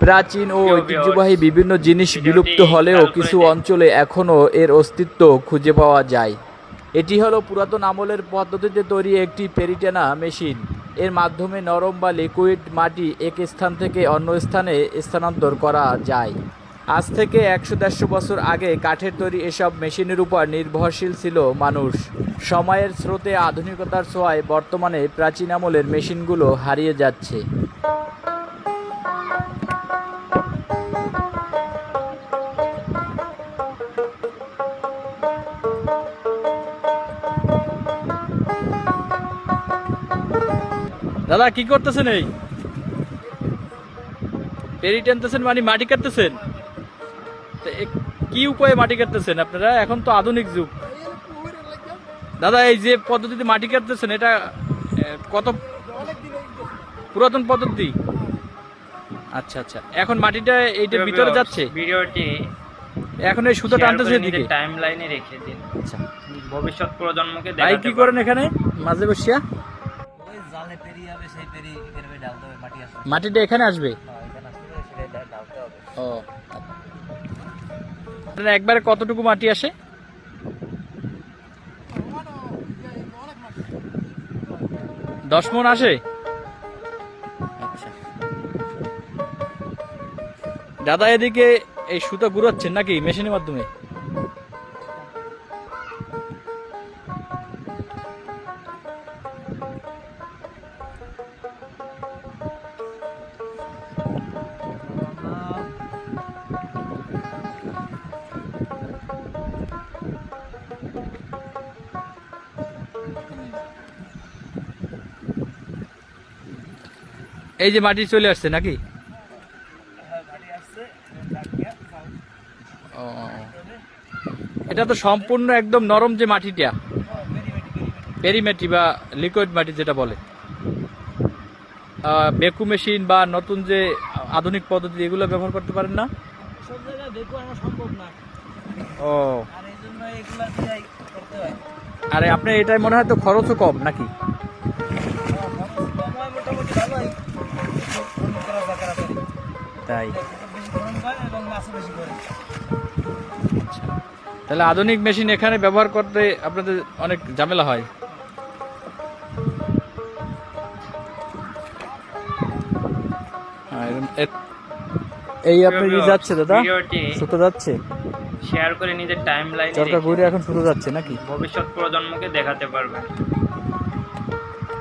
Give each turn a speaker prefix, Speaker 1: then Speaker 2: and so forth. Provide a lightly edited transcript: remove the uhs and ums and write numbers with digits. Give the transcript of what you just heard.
Speaker 1: প্রাচীন ও ঐতিহ্যবাহী বিভিন্ন জিনিস বিলুপ্ত হলেও কিছু অঞ্চলে এখনও এর অস্তিত্ব খুঁজে পাওয়া যায়। এটি হলো পুরাতন আমলের পদ্ধতিতে তৈরি একটি পেরিটানা মেশিন। এর মাধ্যমে নরম বা লিকুইড মাটি এক স্থান থেকে অন্য স্থানে স্থানান্তর করা যায়। আজ থেকে 100-150 বছর আগে কাঠের তৈরি এসব মেশিনের উপর নির্ভরশীল ছিল মানুষ। সময়ের স্রোতে আধুনিকতার ছোঁয়ায় বর্তমানে প্রাচীন আমলের মেশিনগুলো হারিয়ে যাচ্ছে। দাদা কি করতেছেন? এই পেরি টানতেছেন মানে মাটি কাটতেছেন? কি উপায়ে মাটি কাটতেছেন আপনারা? এখন তো আধুনিক যুগ। দাদা এই যে পদ্ধতিতে মাটি কাটতেছেন এটা কত পুরাতন পদ্ধতি? আচ্ছা আচ্ছা, এখন মাটিটা এইটার ভিতরে যাচ্ছে।
Speaker 2: ভিডিওটি
Speaker 1: এখন এই সুতো টানতেছে এদিকে
Speaker 2: টাইমলাইনে রেখে দিন।
Speaker 1: আচ্ছা,
Speaker 2: ভবিষ্যৎ প্রজন্মকে
Speaker 1: ভাই
Speaker 2: দেখাতে
Speaker 1: কি করেন এখানে মাঝে বসিয়া?
Speaker 3: ওই জালে পেরি হবে, সেই পেরি এখানে ডালতে হবে, মাটি আসবে।
Speaker 1: মাটিটা এখানে আসবে?
Speaker 3: এখানে আসলে সেটা ডালতে হবে।
Speaker 1: ও, আপনার একবারে কতটুকু মাটি আসে? 10 মণ আসে? আচ্ছা দাদা, এদিকে এই সুতো ঘুরাচ্ছেন নাকি মেশিনের মাধ্যমে? এই যে মাটি চলে আসছে নাকি? ও, এটা তো সম্পূর্ণ একদম নরম যে মাটিটা, পেরিমেটি বা লিকুইড মাটি যেটা বলে। বেকু মেশিন বা নতুন যে আধুনিক পদ্ধতি এগুলো ব্যবহার করতে পারেন না?
Speaker 3: সব জায়গায় দেখো আমার সম্ভব না।
Speaker 1: ও,
Speaker 3: আর এই জন্য এগুলা দিয়েই করতে হয়।
Speaker 1: আরে আপনার এটাই মনে হয় তো খরচও কম নাকি?
Speaker 3: সময় মোটামুটি ভালোই করা দরকার আছে।
Speaker 1: তাই
Speaker 3: বেশি গরম হয় এবং মাছও বেশি করে।
Speaker 1: তাহলে আধুনিক মেশিন এখানে ব্যবহার করতে আপনাদের অনেক ঝামেলা হয়। এই আপনি কি যাচ্ছে দাদা?
Speaker 2: ভিডিওটি
Speaker 1: সুতো যাচ্ছে,
Speaker 2: শেয়ার করে নিজের টাইমলাইনে
Speaker 1: চরকা ঘুরে এখন সুতো যাচ্ছে নাকি?
Speaker 2: ভবিষ্যৎ প্রজন্মকে দেখাতে পারবেন।